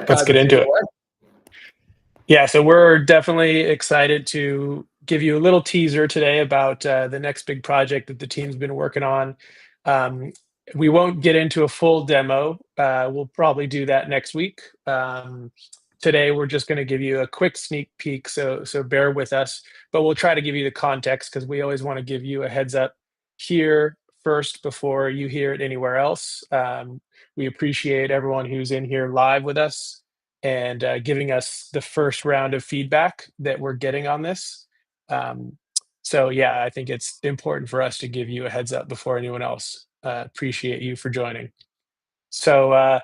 Let's Kyza, get take into it it. away. Yeah, so we're definitely excited to give you a little teaser today about the next big project that the team's been working on. Um, we won't get into a full demo. We'll probably do that next week. Today, we're just going to give you a quick sneak peek, so bear with us. But we'll try to give you the context because we always want to give you a heads up here first before you hear it anywhere else. We appreciate everyone who's in here live with us and giving us the first round of feedback that we're getting on this. Um, so yeah, I think it's important for us to give you a heads up before anyone else. Appreciate you for joining. So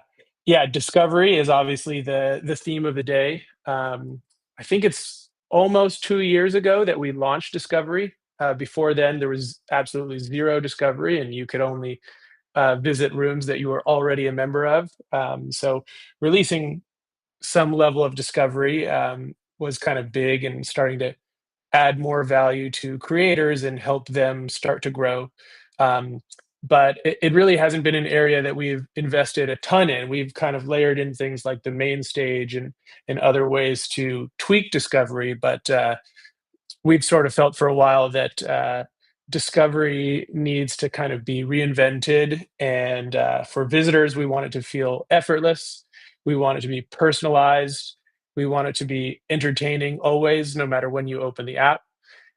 yeah, discovery is obviously the theme of the day. I think it's almost 2 years ago that we launched Discovery. Before then, there was absolutely zero discovery, and you could only visit rooms that you were already a member of. So releasing some level of discovery was kind of big and starting to add more value to creators and help them start to grow. Um, but it really hasn't been an area that we've invested a ton in. We've kind of layered in things like the main stage and other ways to tweak discovery, but we've sort of felt for a while that discovery needs to kind of be reinvented. And for visitors, we want it to feel effortless. We want it to be personalized. We want it to be entertaining always, no matter when you open the app.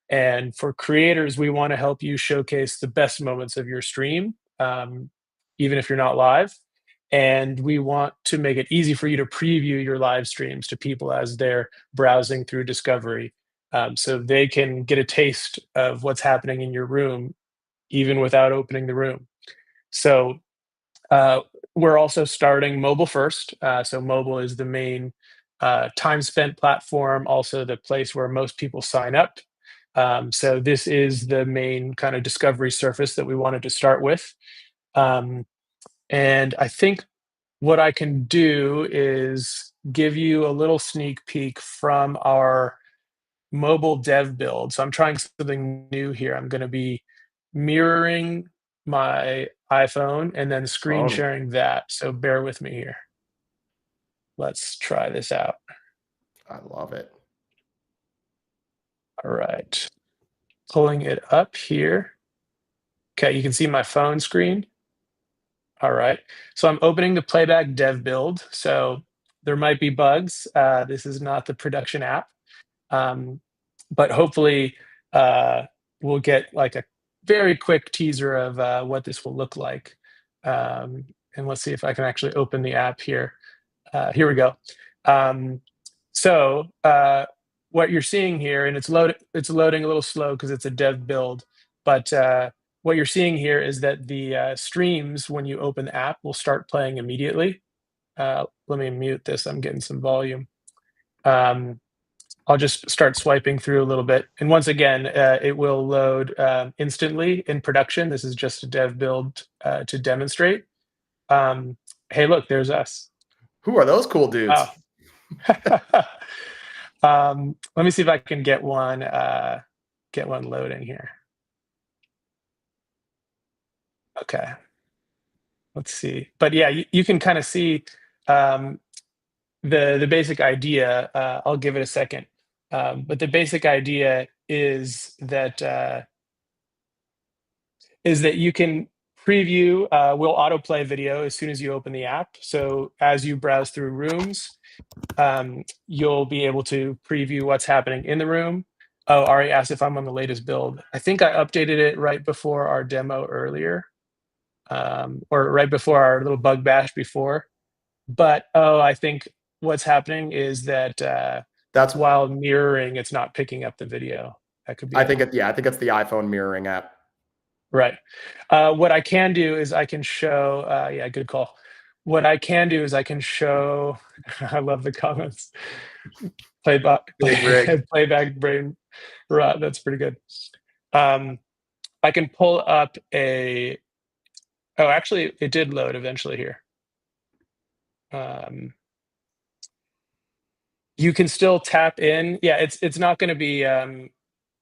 And for creators, we want to help you showcase the best moments of your stream, even if you're not live. And we want to make it easy for you to preview your live streams to people as they're browsing through Discovery, so they can get a taste of what's happening in your room, even without opening the room. So uh, we're also starting mobile first. So mobile is the main time spent platform, also the place where most people sign up. So this is the main kind of discovery surface that we wanted to start with. Um, and I think what I can do is give you a little sneak peek from our mobile dev build. So I'm trying something new here. I'm going to be mirroring my iPhone and then screen Oh, sharing that. So bear with me here. Let's try this out. I love it. All right. Pulling it up here. Okay, you can see my phone screen. All right. So I'm opening the Playback dev build. So there might be bugs. This is not the production app. Um, but hopefully we'll get like a very quick teaser of what this will look like. And let's see if I can actually open the app here. Here we go. Um, so what you're seeing here, and it's loading a little slow because it's a dev build, but what you're seeing here is that the streams, when you open the app, will start playing immediately. Let me mute this. I'm getting some volume. Um, I'll just start swiping through a little bit. And once again, it will load instantly in production. This is just a dev build to demonstrate. Hey, look, there's us. Who are those cool dudes? Oh. Let me see if I can get one loading here. Okay, let's see. But yeah, you can kind of see um, the basic idea. I'll give it a second. But the basic idea is that you can preview. Will autoplay video as soon as you open the app. So as you browse through rooms, you'll be able to preview what's happening in the room. Oh, Ari asked if I'm on the latest build. I think I updated it right before our demo earlier, or right before our little bug bash before. But I think what's happening is that That's while mirroring, it's not picking up the video. That could be I it. think it. Yeah, I think it's the iPhone mirroring app. Right. What I can do is I can show. Yeah, good call. What I can do is I can show. I love the comments. Playback, Big rig. playback brain rot. That's pretty good. Um, I can pull up a. Oh, actually, it did load eventually here. You can still tap in. Yeah, it's not going to be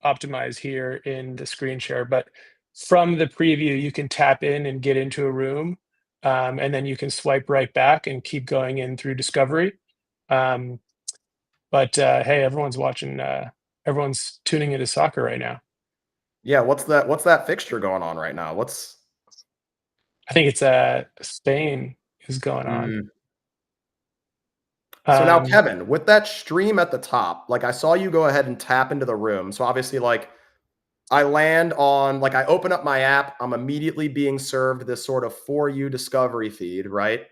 optimized here in the screen share, but from the preview, you can tap in and get into a room, and then you can swipe right back and keep going in through discovery. Um, but hey, everyone's watching. Everyone's tuning into soccer right now. Yeah, what's that fixture going on right now? What's I think it's Spain is going on. mm. So now, Um, Kevin, with that stream at the top, like I saw you go ahead and tap into the room. So obviously, like I land on, like I open up my app, I'm immediately being served this sort of for you discovery feed, right?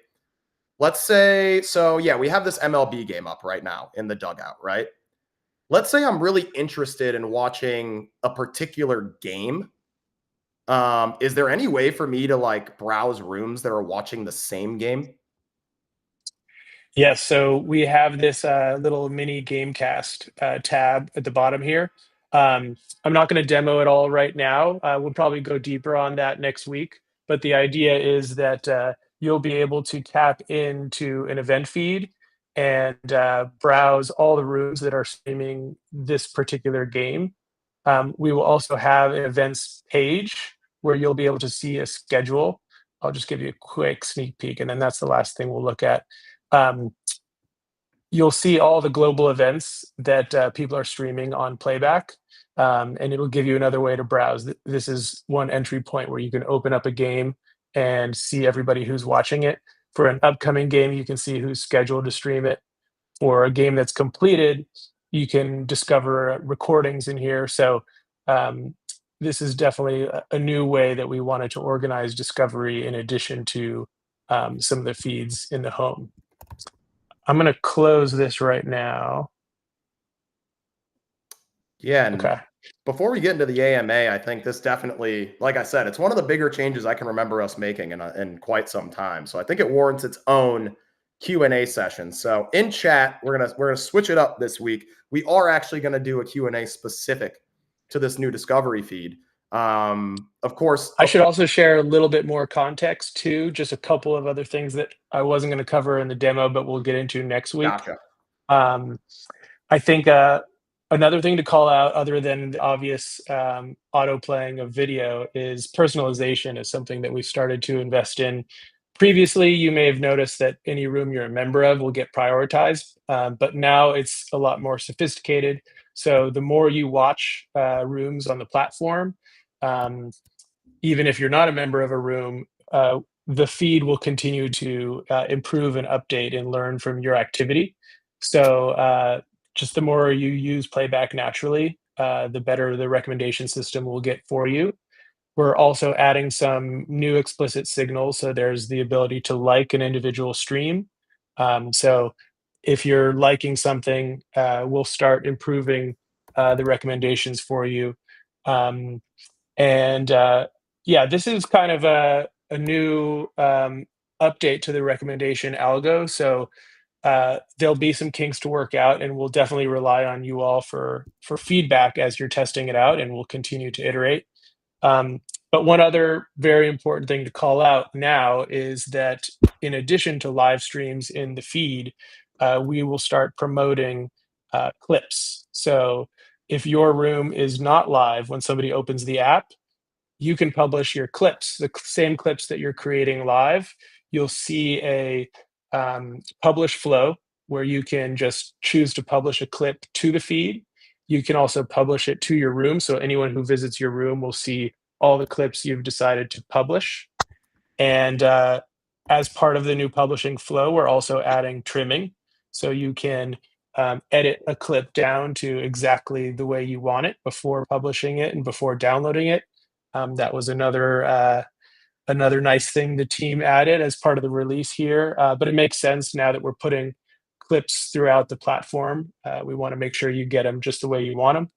Let's say, so yeah, we have this MLB game up right now in the dugout, right? Let's say I'm really interested in watching a particular game. Is there any way for me to like browse rooms that are watching the same game? Yes, so we have this little mini Gamecast tab at the bottom here. I'm not going to demo it all right now. We'll probably go deeper on that next week. But the idea is that you'll be able to tap into an event feed and browse all the rooms that are streaming this particular game. We will also have an events page where you'll be able to see a schedule. I'll just give you a quick sneak peek, and then that's the last thing we'll look at. Um, you'll see all the global events that people are streaming on Playback, and it'll give you another way to browse. This is one entry point where you can open up a game and see everybody who's watching it. For an upcoming game, you can see who's scheduled to stream it. For a game that's completed, you can discover recordings in here. So um, this is definitely a new way that we wanted to organize discovery in addition to some of the feeds in the home. I'm gonna close this right now. Yeah, and Okay. before we get into the AMA, I think this definitely, like I said, it's one of the bigger changes I can remember us making in quite some time. So I think it warrants its own Q&A session. So in chat, we're gonna switch it up this week. We are actually going to do a Q&A specific to this new discovery feed. Of course, I should also share a little bit more context too, just a couple of other things that I wasn't gonna cover in the demo, but we'll get into next week. gotcha. Um, I think another thing to call out, other than the obvious auto playing of video, is personalization is something that we started to invest in. Previously, you may have noticed that any room you're a member of will get prioritized, but now it's a lot more sophisticated. So the more you watch rooms on the platform, um, even if you're not a member of a room, the feed will continue to improve and update and learn from your activity. So just the more you use Playback naturally, the better the recommendation system will get for you. We're also adding some new explicit signals. So there's the ability to like an individual stream. So if you're liking something, we'll start improving the recommendations for you. Um, and yeah, this is kind of a new update to the recommendation algo. So there'll be some kinks to work out, and we'll definitely rely on you all for feedback as you're testing it out, and we'll continue to iterate. Um, but one other very important thing to call out now is that in addition to live streams in the feed, we will start promoting clips. So if your room is not live when somebody opens the app, you can publish your clips, the same clips that you're creating live. You'll see a publish flow where you can just choose to publish a clip to the feed. You can also publish it to your room. So anyone who visits your room will see all the clips you've decided to publish. And as part of the new publishing flow, we're also adding trimming. So you can edit a clip down to exactly the way you want it before publishing it and before downloading it. That was another nice thing the team added as part of the release here. But it makes sense now that we're putting clips throughout the platform. We want to make sure you get them just the way you want them.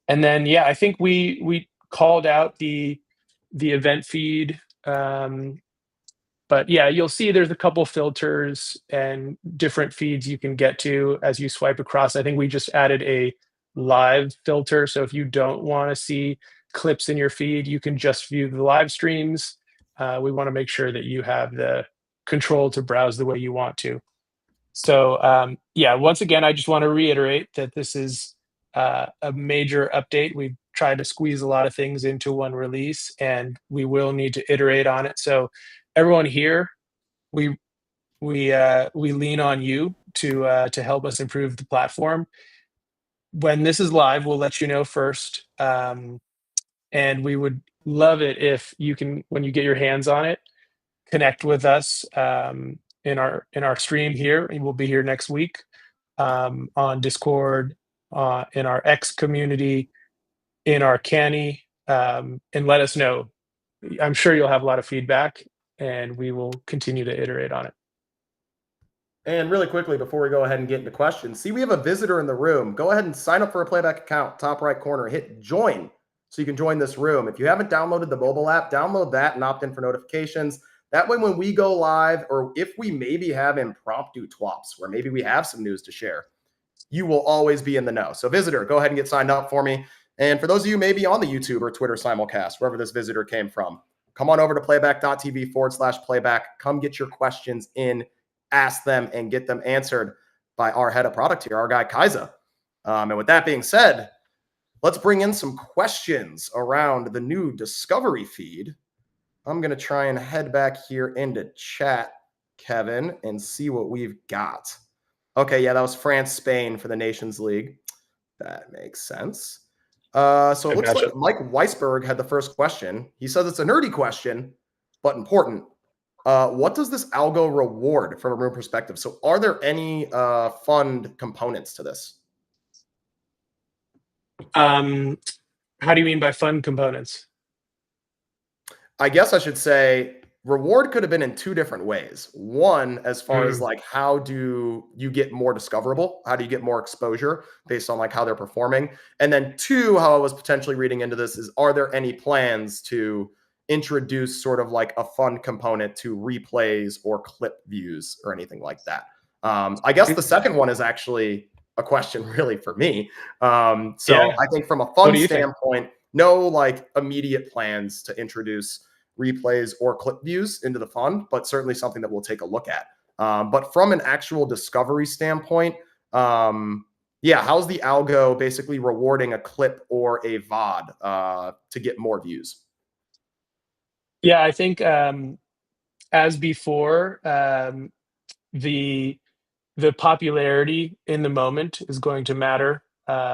And then, yeah, I think we called out the event feed. But yeah, you'll see there's a couple filters and different feeds you can get to as you swipe across. I think we just added a live filter. So if you don't want to see clips in your feed, you can just view the live streams. We want to make sure that you have the control to browse the way you want to. So yeah, once again, I just want to reiterate that this is a major update. We've tried to squeeze a lot of things into one release, and we will need to iterate on it. So everyone here, we we lean on you to help us improve the platform. When this is live, we'll let you know first, and we would love it if you can, when you get your hands on it, connect with us in our stream here, and we'll be here next week on Discord, in our X community, in our Canny, and let us know. I'm sure you'll have a lot of feedback, and we will continue to iterate on it. And really quickly, before we go ahead and get into questions, see, we have a visitor in the room. Go ahead and sign up for a Playback account, top right corner, hit join so you can join this room. If you haven't downloaded the mobile app, download that and opt in for notifications. That way, when we go live, or if we maybe have impromptu TWOPs where maybe we have some news to share, you will always be in the know. So visitor, go ahead and get signed up for me. And for those of you maybe on the YouTube or Twitter simulcast, wherever this visitor came from, come on over to playback.tv/playback. Come get your questions in, ask them, and get them answered by our head of product here, our guy Kyza. And with that being said, let's bring in some questions around the new Discovery feed. I'm going to try and head back here into chat, Kevin, and see what we've got. Okay, yeah, that was France, Spain for the Nations League. That makes sense. So it looks like Mike Weisberg had the first question. He says it's a nerdy question, but important. What does this algo reward from a room perspective? So are there any fund components to this? How do you mean by fun components? I guess I should say reward could have been in two different ways. One, as far as like, how do you get more discoverable? How do you get more exposure based on like how they're performing? And then two, how I was potentially reading into this is, are there any plans to introduce sort of like a fun component to replays or clip views or anything like that? I guess the second one is actually a question really for me. So I think from a fun standpoint, no like immediate plans to introduce replays or clip views into the fund, but certainly something that we'll take a look at. But from an actual discovery standpoint, yeah, how's the algo basically rewarding a clip or a VOD to get more views? Yeah, I think as before, the popularity in the moment is going to matter.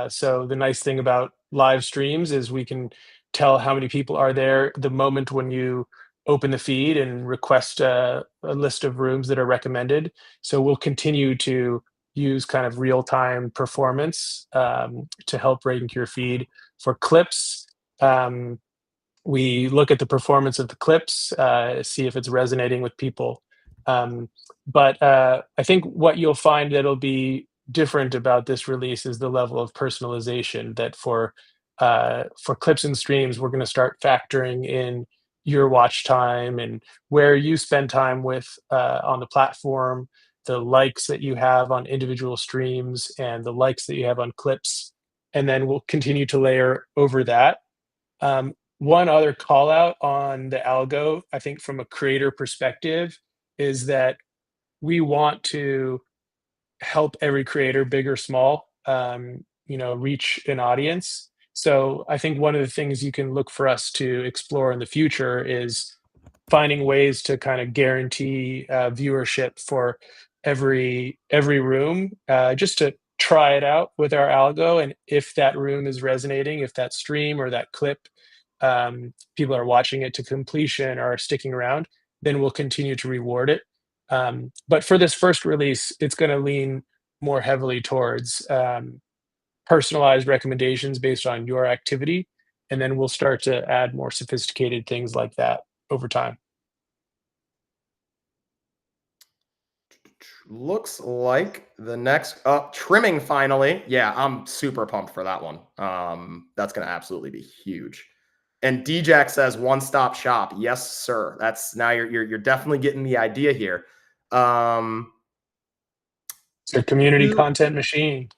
So the nice thing about live streams is we can tell how many people are there the moment when you open the feed and request a list of rooms that are recommended. So we'll continue to use kind of real-time performance to help rank your feed. For clips, we look at the performance of the clips, see if it's resonating with people. But I think what you'll find that'll be different about this release is the level of personalization. That for clips and streams, we're going to start factoring in your watch time and where you spend time with on the platform, the likes that you have on individual streams, and the likes that you have on clips, and then we'll continue to layer over that. One other call out on the algo, I think from a creator perspective, is that we want to help every creator, big or small, reach an audience. So I think one of the things you can look for us to explore in the future is finding ways to kind of guarantee viewership for every room, just to try it out with our algo. And if that room is resonating, if that stream or that clip, people are watching it to completion or are sticking around, then we'll continue to reward it. But for this first release, it's going to lean more heavily towards personalized recommendations based on your activity, and then we'll start to add more sophisticated things like that over time. Looks like the next trimming finally. Yeah, I'm super pumped for that one. That's going to absolutely be huge. And DJack says one-stop shop. Yes, sir. That's now you're definitely getting the idea here. It's a community content machine.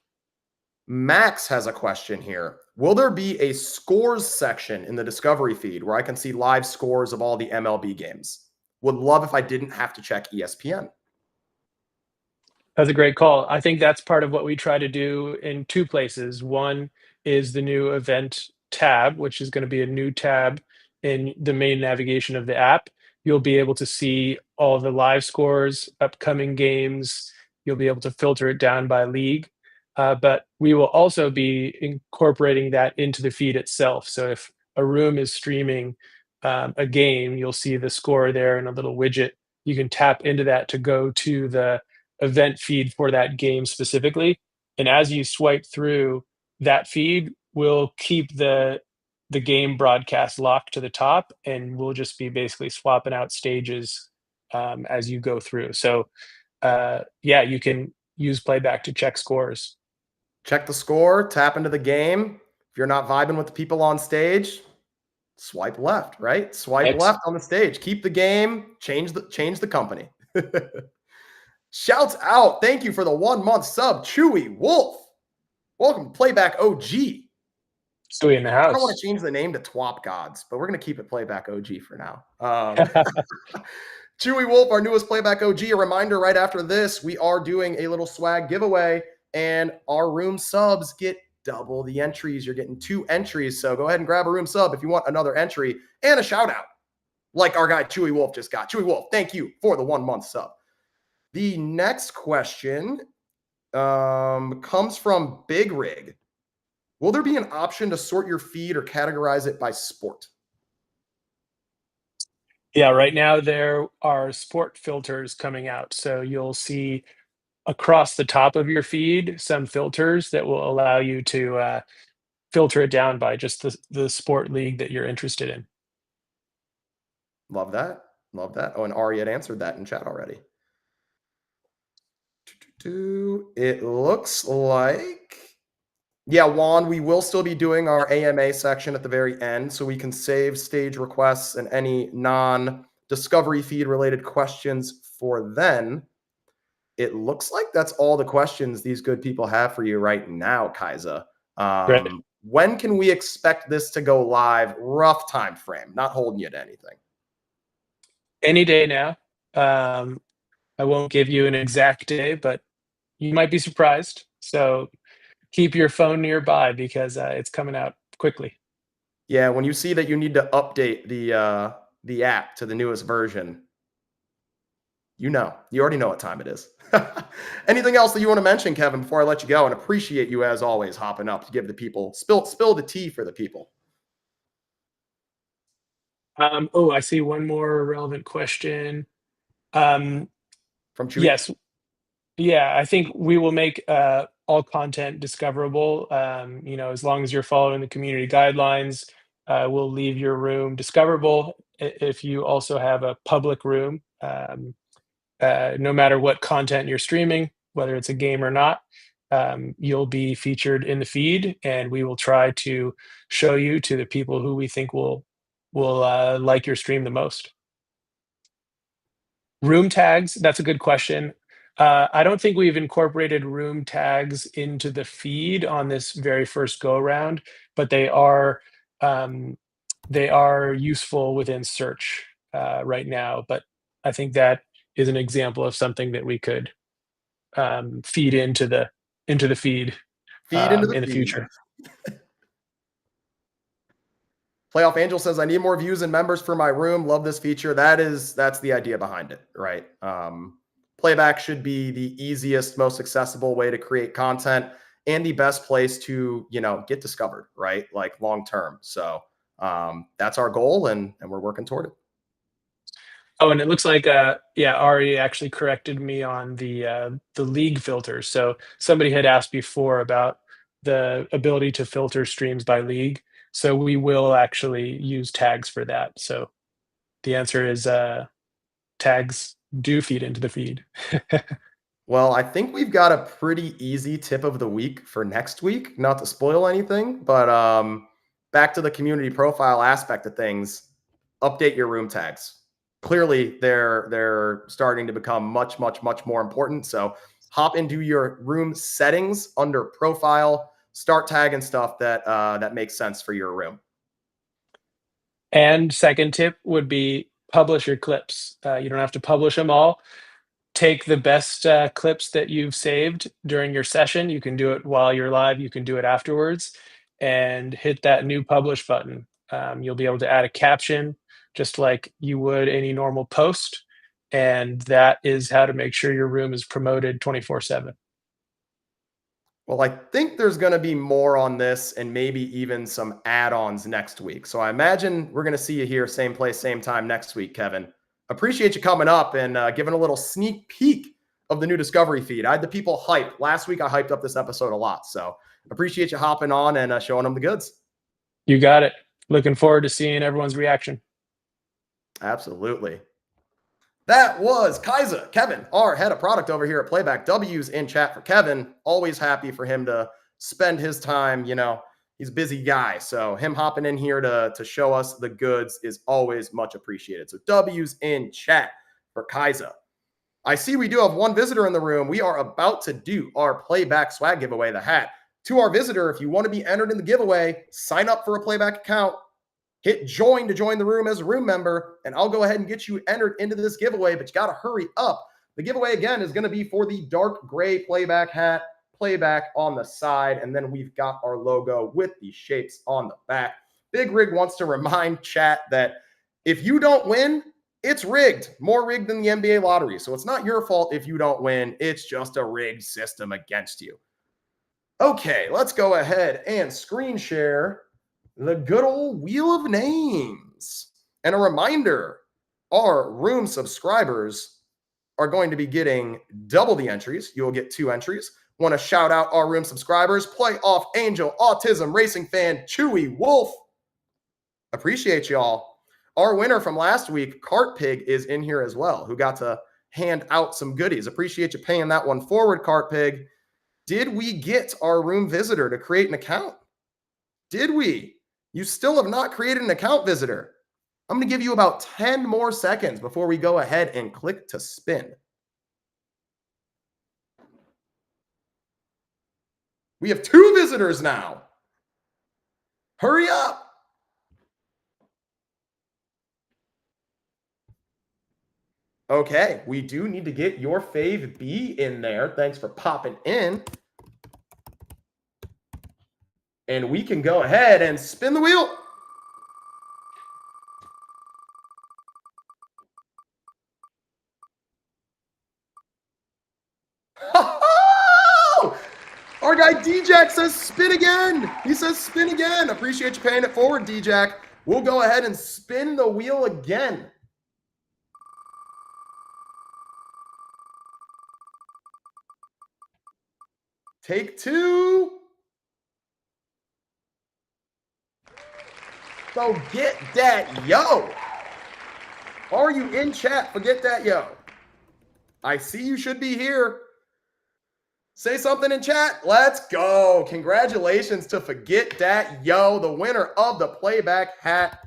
Max has a question here. Will there be a scores section in the Discovery feed where I can see live scores of all the MLB games? Would love if I didn't have to check ESPN. That's a great call. I think that's part of what we try to do in two places. One is the new event tab, which is going to be a new tab in the main navigation of the app. you'll be able to see all the live scores, upcoming games. You'll be able to filter it down by league. But we will also be incorporating that into the feed itself. So if a room is streaming a game, you'll see the score there in a little widget. You can tap into that to go to the event feed for that game specifically. And as you swipe through, that feed will keep the game broadcast locked to the top, and we'll just be basically swapping out stages as you go through. So yeah, you can use Playback to check scores. Check the score, tap into the game. If you're not vibing with the people on stage, swipe left, right? Swipe X. left on the stage. Keep the game, change the company. Shouts out. Thank you for the 1 month sub, Chewy Wolf. Welcome to Playback OG. Stewie in the I don't want house. to change the name to TWOP Gods, but we're going to keep it Playback OG for now. Chewy Wolf, our newest Playback OG. A reminder right after this, we are doing a little swag giveaway, and our room subs get double the entries. You're getting 2 entries. So go ahead and grab a room sub if you want another entry and a shout out like our guy Chewy Wolf just got. Chewy Wolf, thank you for the 1 month sub. The next question comes from Big Rig. Will there be an option to sort your feed or categorize it by sport? Yeah, right now there are sport filters coming out. So you'll see across the top of your feed some filters that will allow you to filter it down by just the sport league that you're interested in. Love that. Love that. Oh, and Ari had answered that in chat already. It looks like, yeah, Juan, we will still be doing our AMA section at the very end, so we can save stage requests and any non-discovery feed related questions for then. It looks like that's all the questions these good people have for you right now, Kyza. Right. When can we expect this to go live? Rough time frame, not holding you to anything. Any day now. I won't give you an exact day, but you might be surprised. So keep your phone nearby because it's coming out quickly. Yeah, when you see that you need to update the app to the newest version, you already know what time it is. Anything else that you want to mention, Kevin, before I let you go? And appreciate you as always hopping up to give the people spill the tea for the people. Oh, I see one more relevant question. From Chewy. Yes, yeah, I think we will make all content discoverable. As long as you're following the community guidelines, we'll leave your room discoverable. If you also have a public room, no matter what content you're streaming, whether it's a game or not, you'll be featured in the feed, and we will try to show you to the people who we think will like your stream the most. Room tags, that's a good question. I don't think we've incorporated room tags into the feed on this very first go around, but um, they are useful within search right now. But I think that is an example of something that we could feed into the feed Feed into the in the feed. future. Playoff Angel says, I need more views and members for my room. Love this feature. That's the idea behind it, right? Playback should be the easiest, most accessible way to create content and the best place to, get discovered, right? Like long term. So that's our goal, and we're working toward it. Oh, and it looks like yeah, Ari actually corrected me on the league filters. So somebody had asked before about the ability to filter streams by league. So we will actually use tags for that. So the answer is tags do feed into the feed. Well, I think we've got a pretty easy tip of the week for next week. Not to spoil anything, but back to the community profile aspect of things, update your room tags. Clearly, they're starting to become much, much, much more important. So hop into your room settings under profile, start tagging stuff that makes sense for your room. And second tip would be publish your clips. You don't have to publish them all. Take the best clips that you've saved during your session. You can do it while you're live. You can do it afterwards, and hit that new publish button. You'll be able to add a caption just like you would any normal post. And that is how to make sure your room is promoted 24/7. Well, I think there's going to be more on this and maybe even some add-ons next week. So I imagine we're going to see you here, same place, same time next week, Kevin. Appreciate you coming up and giving a little sneak peek of the new Discovery feed. I had the people hyped. Last week, I hyped up this episode a lot. So appreciate you hopping on and showing them the goods. You got it. Looking forward to seeing everyone's reaction. Absolutely. That was Kyza, Kevin, our head of product over here at Playback. W's in chat for Kevin. Always happy for him to spend his time. You know, he's a busy guy. So him hopping in here to show us the goods is always much appreciated. So W's in chat for Kyza. I see we do have one visitor in the room. We are about to do our Playback swag giveaway, the hat. To our visitor, if you want to be entered in the giveaway, sign up for a Playback account. Hit join to join the room as a room member, and I'll go ahead and get you entered into this giveaway, but you got to hurry up. The giveaway, again, is going to be for the dark gray Playback hat, Playback on the side, and then we've got our logo with the shapes on the back. Big Rig wants to remind chat that if you don't win, it's rigged. More rigged than the NBA lottery. So it's not your fault if you don't win. It's just a rigged system against you. Okay, let's go ahead and screen share the good old wheel of names. And a reminder, our room subscribers are going to be getting double the entries. You'll get 2 entries. Want to shout out our room subscribers, Playoff Angel, Autism Racing Fan, Chewy Wolf. Appreciate y'all. Our winner from last week, Cart Pig, is in here as well, who got to hand out some goodies. Appreciate you paying that one forward, Cart Pig. Did we get our room visitor to create an account? Did we? You still have not created an account, visitor. I'm going to give you about 10 more seconds before we go ahead and click to spin. We have 2 visitors now. Hurry up. Okay, we do need to get your fave B in there. Thanks for popping in. And we can go ahead and spin the wheel. Our guy D-Jack says spin again. He says spin again. Appreciate you paying it forward, D-Jack. We'll go ahead and spin the wheel again. Take 2. So get that, yo. Are you in chat? Forget that, yo. I see you should be here. Say something in chat. Let's go. Congratulations to Forget That Yo, the winner of the Playback hat.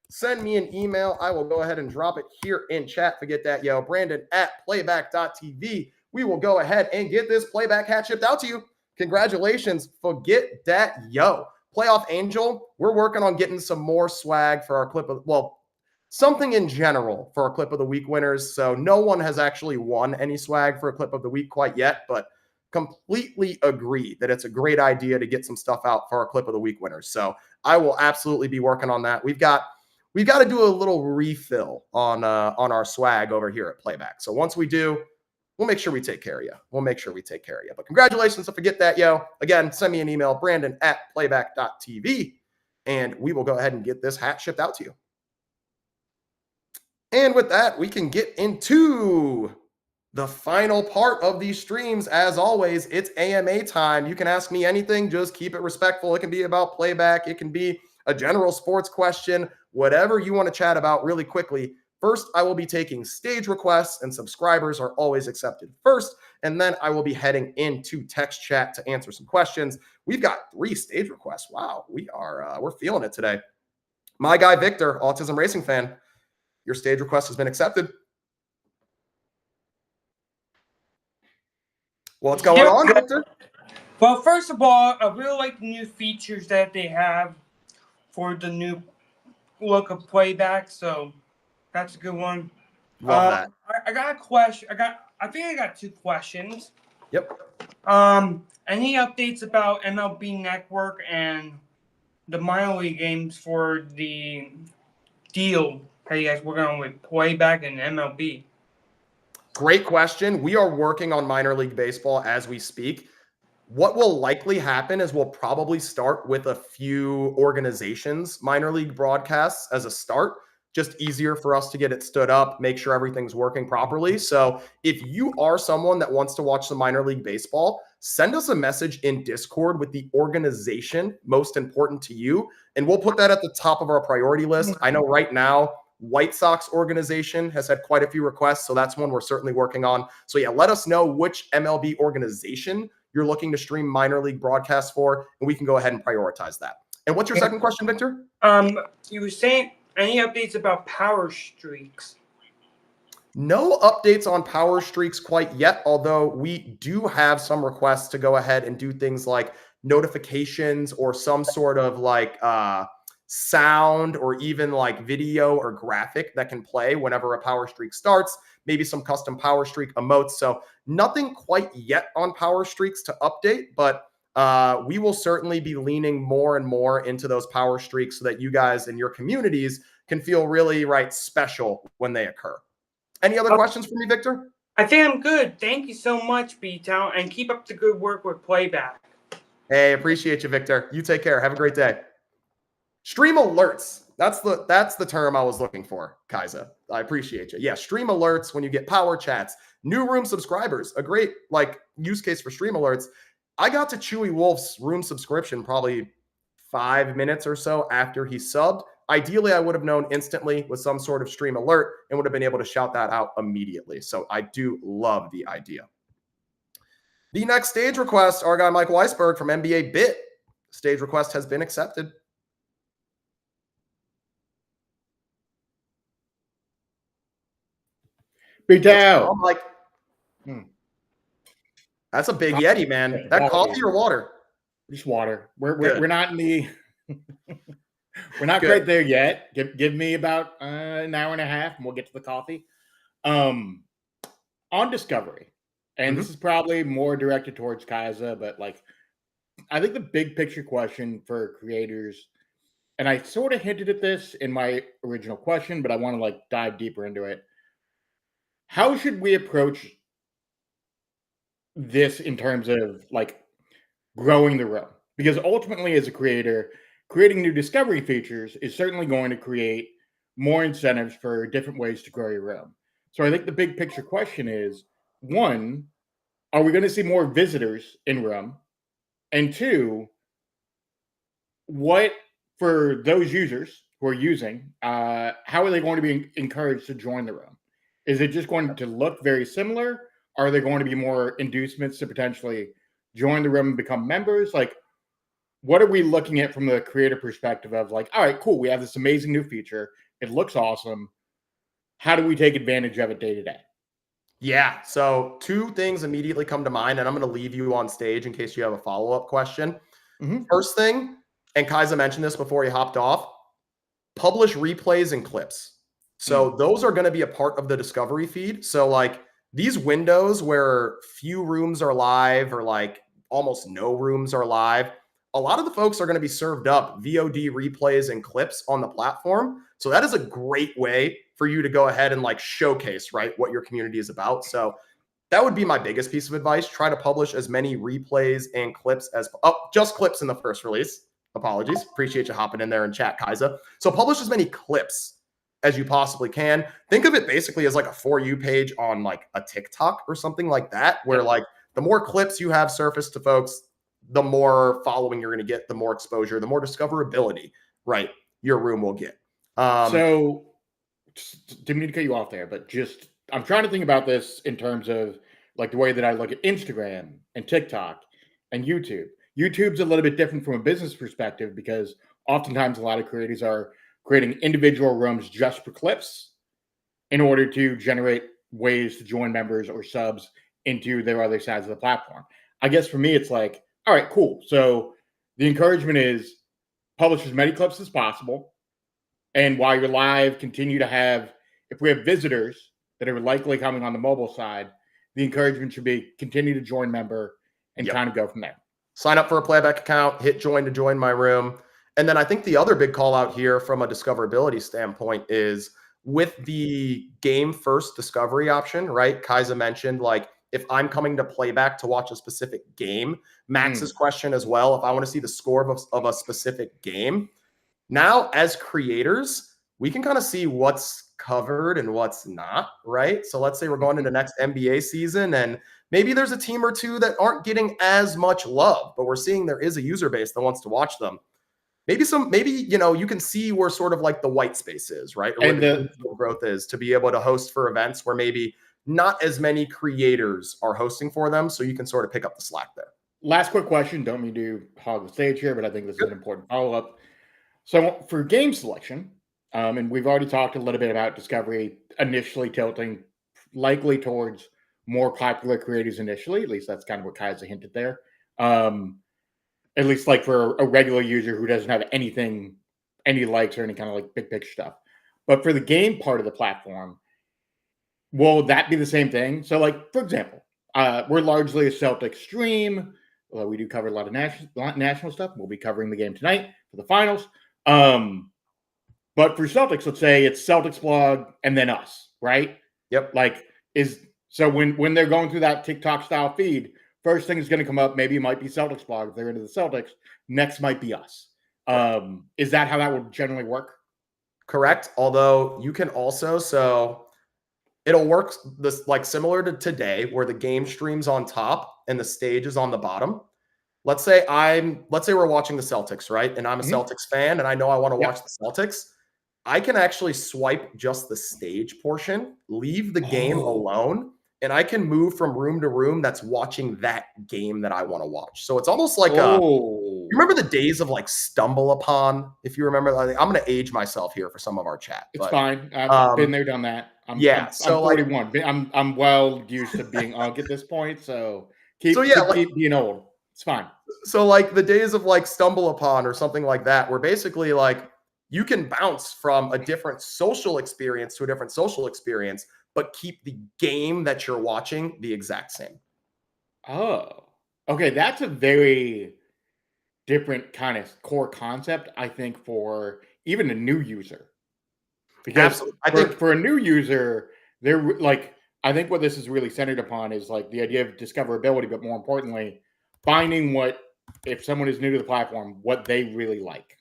Send me an email. I will go ahead and drop it here in chat. Forget That Yo. Brandon at playback.tv. We will go ahead and get this Playback hat shipped out to you. Congratulations. Forget That Yo. Playoff Angel, we're working on getting some more swag for our clip of, well, something in general for our clip of the week winners. So no one has actually won any swag for a clip of the week quite yet, but completely agree that it's a great idea to get some stuff out for our clip of the week winners. So I will absolutely be working on that. We've got to do a little refill on our swag over here at Playback. So once we do, we'll make sure we take care of you. But congratulations to Forget That Yo. Again, send me an email, Brandon at playback.tv, and we will go ahead and get this hat shipped out to you. And with that, we can get into the final part of these streams. As always, it's AMA time. You can ask me anything. Just keep it respectful. It can be about Playback. It can be a general sports question, whatever you want to chat about really quickly. First, I will be taking stage requests, and subscribers are always accepted first. And then I will be heading into text chat to answer some questions. We've got 3 stage requests. Wow, we're feeling it today. My guy Victor, Autism Racing Fan, your stage request has been accepted. What's going on, Victor? Well, first of all, I really like the new features that they have for the new look of Playback. So that's a good one. Love that. I got a question. I think I got 2 questions. Yep. Any updates about MLB Network and the minor league games for the deal How you guys working on with Playback and MLB? Great question. We are working on minor league baseball as we speak. What will likely happen is we'll probably start with a few organizations, minor league broadcasts as a start, just easier for us to get it stood up, make sure everything's working properly. So if you are someone that wants to watch some minor league baseball, send us a message in Discord with the organization most important to you, and we'll put that at the top of our priority list. I know right now, White Sox organization has had quite a few requests, so that's one we're certainly working on. So yeah, let us know which MLB organization you're looking to stream minor league broadcasts for, and we can go ahead and prioritize that. And what's your second question, Victor? You were saying any updates about power streaks? No updates on power streaks quite yet, although we do have some requests to go ahead and do things like notifications or some sort of like sound or even like video or graphic that can play whenever a power streak starts, maybe some custom power streak emotes. So nothing quite yet on power streaks to update, but we will certainly be leaning more and more into those power streaks so that you guys and your communities can feel really special when they occur. Any other questions for me, Victor? I think I'm good. Thank you so much, BTow, and keep up the good work with Playback. Hey, appreciate you, Victor. You take care. Have a great day. Stream alerts. That's the term I was looking for, Kyza. I appreciate you. Yeah, stream alerts when you get power chats, new room subscribers, a great use case for stream alerts. I got to Chewy Wolf's room subscription probably 5 minutes or so after he subbed. Ideally, I would have known instantly with some sort of stream alert and would have been able to shout that out immediately. So I do love the idea. The next stage request, our guy Mike Weisberg from NBA Bit. Stage request has been accepted. BTow. I'm like, that's a big Yeti, man. That coffee or water? Just water. We're not in the we're not quite there yet. Give me about an hour and a half, and we'll get to the coffee. On Discovery, and this is probably more directed towards Kyza, but I think the big picture question for creators, and I sort of hinted at this in my original question, but I want to dive deeper into it. How should we approach this in terms of growing the room? Because ultimately, as a creator, creating new discovery features is certainly going to create more incentives for different ways to grow your room. So I think the big picture question is, one, are we going to see more visitors in room? And two, what for those users who are using, how are they going to be encouraged to join the room? Is it just going to look very similar? Are there going to be more inducements to potentially join the room and become members? What are we looking at from the creator perspective of all right, cool, we have this amazing new feature. It looks awesome. How do we take advantage of it day to day? Yeah, so two things immediately come to mind, and I'm going to leave you on stage in case you have a follow-up question. First thing, and Kyza mentioned this before he hopped off, publish replays and clips. So those are going to be a part of the discovery feed. So these windows where few rooms are live or almost no rooms are live, a lot of the folks are going to be served up VOD replays and clips on the platform. So that is a great way for you to go ahead and showcase what your community is about. So that would be my biggest piece of advice. Try to publish as many replays and clips as just clips in the first release. Apologies. Appreciate you hopping in there and chat, Kyza. So publish as many clips as you possibly can. Think of it basically as a For You page on a TikTok or something like that, where the more clips you have surfaced to folks, the more following you're going to get, the more exposure, the more discoverability, your room will get. So didn't mean to cut you off there, but I'm trying to think about this in terms of the way that I look at Instagram and TikTok and YouTube. YouTube's a little bit different from a business perspective because oftentimes a lot of creators are creating individual rooms just for clips in order to generate ways to join members or subs into their other sides of the platform. I guess for me, it's all right, cool. So the encouragement is publish as many clips as possible. And while you're live, continue to have, if we have visitors that are likely coming on the mobile side, the encouragement should be continue to join member and kind of go from there. Sign up for a Playback account, hit join to join my room. And then I think the other big call out here from a discoverability standpoint is with the game first discovery option, right? Kyza mentioned, like, if I'm coming to Playback to watch a specific game, Max's question as well, if I want to see the score of a specific game. Now, as creators, we can kind of see what's covered and what's not, right? So let's say we're going into next NBA season, and maybe there's a team or two that aren't getting as much love, but we're seeing there is a user base that wants to watch them. Maybe you can see where sort of like the white space is, right? Or And where the growth is to be able to host for events where maybe not as many creators are hosting for them. So you can sort of pick up the slack there. Last quick question. Don't mean to hog the stage here, but I think this is an important follow-up. So for game selection, and we've already talked a little bit about discovery initially tilting likely towards more popular creators initially. At least that's kind of what Kyza hinted there. At least like for a regular user who doesn't have any likes or any kind of like big picture stuff. But for the game part of the platform, will that be the same thing? So like, for example, we're largely a Celtics stream. Although we do cover a lot of national stuff. We'll be covering the game tonight for the finals. But for Celtics, let's say it's Celtics blog and then us, right? Yep. Like so when they're going through that TikTok style feed, first thing is going to come up. Maybe it might be Celtics blog if they're into the Celtics. Next might be us. Is that how that would generally work? Correct. Although you can also, so it'll work this like similar to today where the game stream's on top and the stage is on the bottom. Let's say we're watching the Celtics, right? And I'm a Celtics fan and I know I want to watch the Celtics. I can actually swipe just the stage portion, leave the game alone, and I can move from room to room that's watching that game that I want to watch. So it's almost like you remember the days of like Stumble Upon? If you remember, like, I'm going to age myself here for some of our chat. It's fine. I've been there, done that. I'm 41. Like, I'm well used to being ugh at this point. So keep being old. It's fine. So like the days of like Stumble Upon or something like that, where basically like you can bounce from a different social experience to a different social experience, but keep the game that you're watching the exact same. Oh, okay. That's a very different kind of core concept, I think, for even a new user. Because I think for a new user, they're like, I think what this is really centered upon is like the idea of discoverability, but more importantly, finding what, if someone is new to the platform, what they really like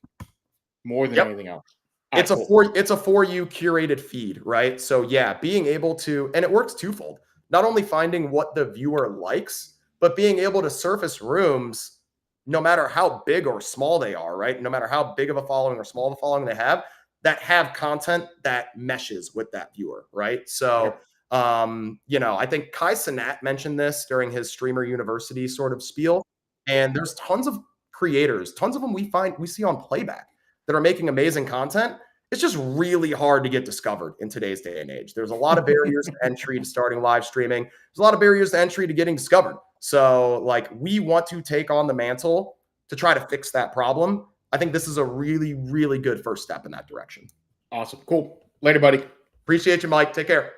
more than anything else. It's a for you curated feed, right? So yeah, being able to, and it works twofold, not only finding what the viewer likes, but being able to surface rooms, no matter how big or small they are, right? No matter how big of a following or small of a following they have, that have content that meshes with that viewer, right? So, I think Kyza mentioned this during his Streamer University sort of spiel, and there's tons of creators, tons of them we see on Playback that are making amazing content. It's just really hard to get discovered in today's day and age. There's a lot of barriers to entry to starting live streaming. There's a lot of barriers to entry to getting discovered. So like we want to take on the mantle to try to fix that problem. I think this is a really, really good first step in that direction. Awesome. Cool. Later, buddy. Appreciate you, Mike. Take care.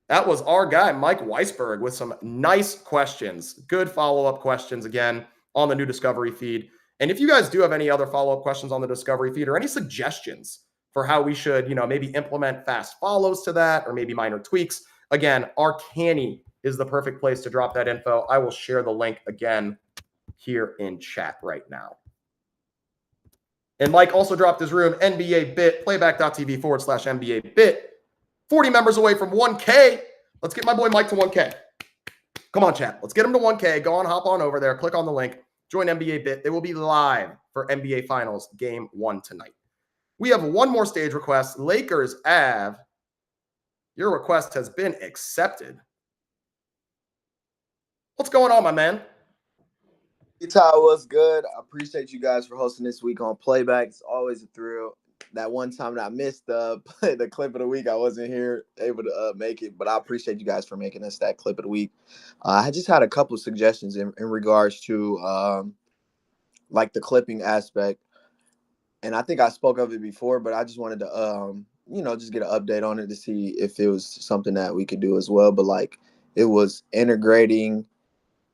That was our guy, Mike Weisberg, with some nice questions. Good follow-up questions again on the new Discovery feed. And if you guys do have any other follow-up questions on the Discovery feed or any suggestions for how we should, maybe implement fast follows to that or maybe minor tweaks, again, Arcani is the perfect place to drop that info. I will share the link again here in chat right now. And Mike also dropped his room, NBA Bit, playback.tv/NBA Bit. 40 members away from 1K. Let's get my boy Mike to 1K. Come on, chat. Let's get him to 1K. Go on, hop on over there. Click on the link. Join NBA Bit. They will be live for NBA Finals Game 1 tonight. We have one more stage request. Lakers Ave. Your request has been accepted. What's going on, my man? BTow, what's good? I appreciate you guys for hosting this week on Playback. It's always a thrill. That one time that I missed the clip of the week, I wasn't here able to make it, but I appreciate you guys for making us that clip of the week. I just had a couple of suggestions in regards to like the clipping aspect, and I think I spoke of it before, but I just wanted to just get an update on it to see if it was something that we could do as well. But like it was integrating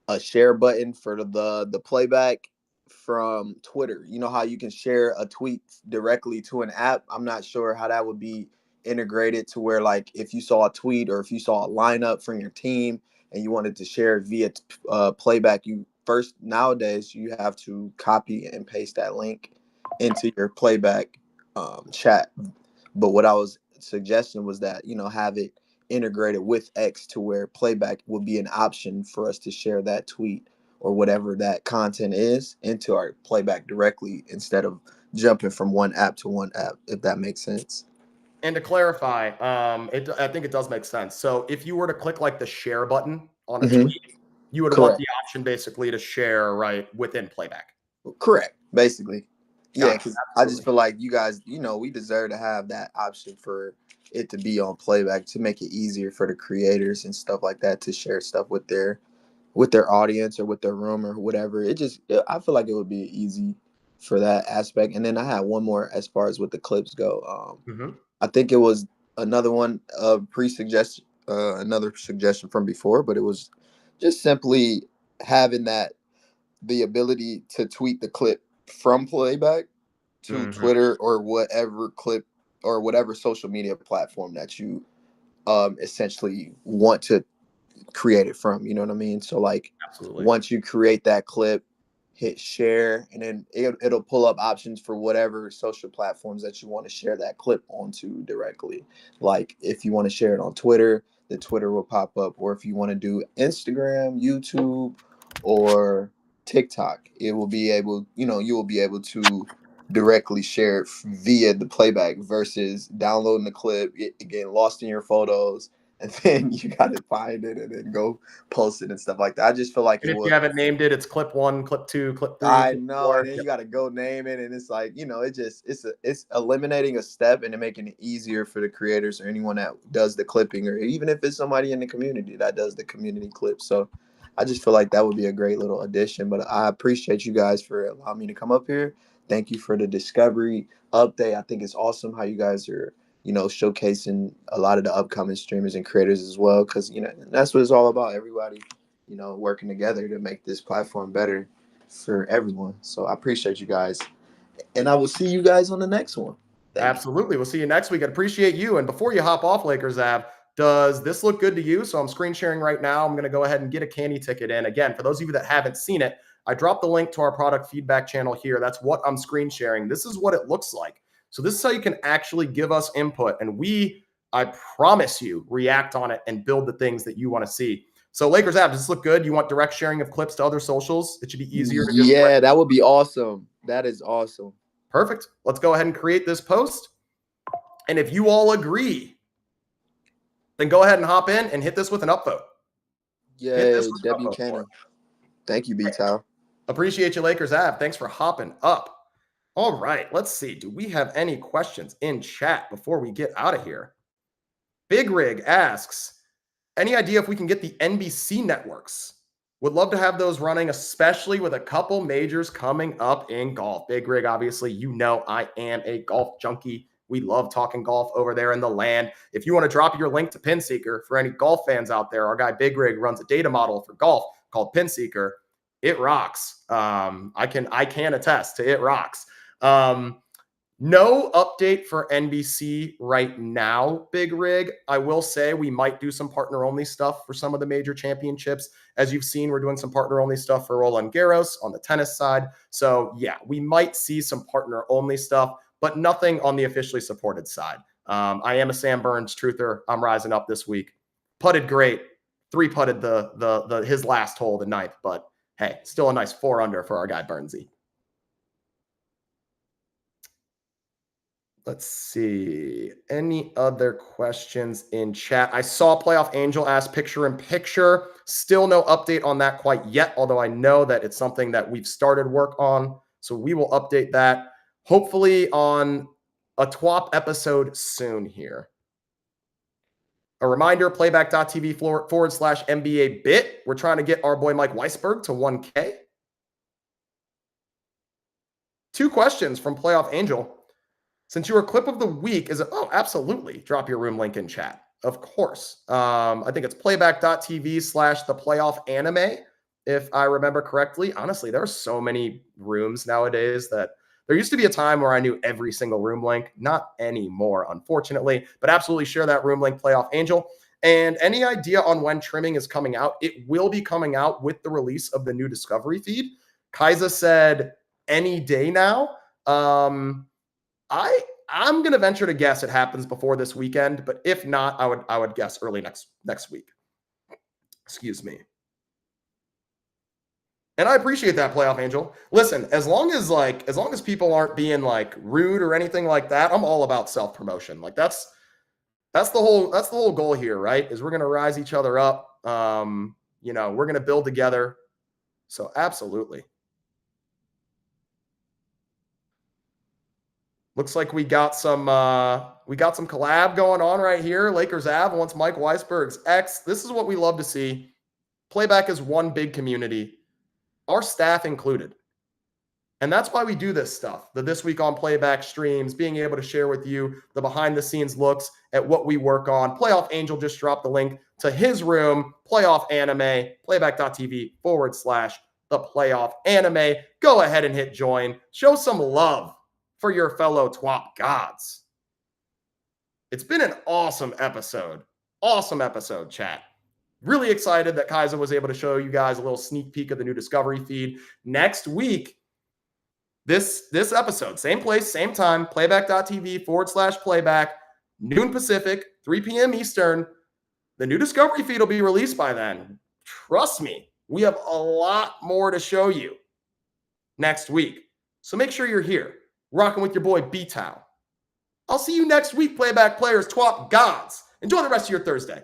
a share button for the playback from Twitter. You know how you can share a tweet directly to an app? I'm not sure how that would be integrated to where, like, if you saw a tweet or if you saw a lineup from your team and you wanted to share it via Playback, you first, nowadays you have to copy and paste that link into your Playback chat. But what I was suggesting was that, you know, have it integrated with X to where Playback would be an option for us to share that tweet or whatever that content is into our Playback directly instead of jumping from one app to one app, if that makes sense. And to clarify, I think it does make sense. So if you were to click like the share button on a tweet, you would want Correct. the option basically to share right within Playback. Correct. Basically. Yeah, Gotcha. because I just feel like you guys, you know, we deserve to have that option for it to be on Playback to make it easier for the creators and stuff like that to share stuff with their audience or with their room or whatever. I feel like it would be easy for that aspect. And then I had one more as far as what the clips go. I think it was another one another suggestion from before, but it was just simply having the ability to tweet the clip from Playback to Twitter or whatever clip or whatever social media platform that you essentially want to create it from. You know what I mean? So like, Absolutely. once you create that clip, hit share, and then it'll pull up options for whatever social platforms that you want to share that clip onto directly. Like if you want to share it on Twitter, the Twitter will pop up, or if you want to do Instagram, YouTube, or TikTok, it will be able, you know, you will be able to directly share it via the Playback versus downloading the clip, it getting lost in your photos, and then you got to find it and then go post it and stuff like that. I just feel like And if you haven't named it, it's clip 1, clip 2, clip 3. I clip know, 4. and then you got to go name it, and it's like, you know, it's eliminating a step and making it easier for the creators or anyone that does the clipping, or even if it's somebody in the community that does the community clip. So I just feel like that would be a great little addition. But I appreciate you guys for allowing me to come up here. Thank you for the discovery update. I think it's awesome how you guys are, you know, showcasing a lot of the upcoming streamers and creators as well, because, you know, that's what it's all about. Everybody, you know, working together to make this platform better for everyone. So I appreciate you guys, and I will see you guys on the next one. Absolutely. We'll see you next week. I appreciate you. And before you hop off, Lakers Av, does this look good to you? So I'm screen sharing right now. I'm going to go ahead and get a candy ticket in. Again, for those of you that haven't seen it, I dropped the link to our product feedback channel here. That's what I'm screen sharing. This is what it looks like. So this is how you can actually give us input. And I promise you, react on it and build the things that you want to see. So Lakers Av, does this look good? You want direct sharing of clips to other socials? It should be easier to just that would be awesome. That is awesome. Perfect. Let's go ahead and create this post. And if you all agree, then go ahead and hop in and hit this with an upvote. Yay, W. Cannon. Thank you, BTow. Appreciate you, Lakers Av. Thanks for hopping up. All right, let's see. Do we have any questions in chat before we get out of here? Big Rig asks, any idea if we can get the NBC networks? Would love to have those running, especially with a couple majors coming up in golf. Big Rig, obviously, you know I am a golf junkie. We love talking golf over there in the land. If you want to drop your link to PinSeeker, for any golf fans out there, our guy Big Rig runs a data model for golf called PinSeeker. It rocks. I can attest to it rocks. No update for NBC right now, Big Rig. I will say we might do some partner-only stuff for some of the major championships. As you've seen, we're doing some partner-only stuff for Roland Garros on the tennis side. So, yeah, we might see some partner-only stuff, but nothing on the officially supported side. I am a Sam Burns truther. I'm rising up this week. Putted great. 3-putted his last hole, the 9th, but hey, still a nice 4 under for our guy Burnsy. Let's see. Any other questions in chat? I saw Playoff Angel ask picture in picture. Still no update on that quite yet, although I know that it's something that we've started work on. So we will update that hopefully on a TWOP episode soon here. A reminder, playback.tv /NBA bit. We're trying to get our boy Mike Weisberg to 1K. 2 questions from Playoff Angel. Since you are clip of the week, is it? Oh, absolutely. Drop your room link in chat. Of course. I think it's playback.tv /the playoff anime if I remember correctly. Honestly, there are so many rooms nowadays that there used to be a time where I knew every single room link. Not anymore, unfortunately, but absolutely share that room link, Playoff Angel. And any idea on when trimming is coming out? It will be coming out with the release of the new Discovery feed. Kyza said any day now. I'm going to venture to guess it happens before this weekend, but if not, I would guess early next week. Excuse me. And I appreciate that, Playoff Angel. Listen, as long as people aren't being like rude or anything like that, I'm all about self-promotion. Like that's the whole goal here, right? Is we're going to rise each other up. We're going to build together. So absolutely. Looks like we got some collab going on right here. Lakers Ave wants Mike Weisberg's X. This is what we love to see. Playback is one big community, our staff included. And that's why we do this stuff. The This Week on Playback streams, being able to share with you the behind the scenes looks at what we work on. Playoff Angel just dropped the link to his room, Playoff Anime, playback.tv/the Playoff Anime. Go ahead and hit join. Show some love for your fellow TWOP gods. It's been an awesome episode. Awesome episode, chat. Really excited that Kyza was able to show you guys a little sneak peek of the new Discovery feed. Next week, this episode, same place, same time, playback.tv/playback, noon Pacific, 3 p.m. Eastern. The new Discovery feed will be released by then. Trust me, we have a lot more to show you next week. So make sure you're here, rocking with your boy BTow. I'll see you next week, Playback players, TWOP gods. Enjoy the rest of your Thursday.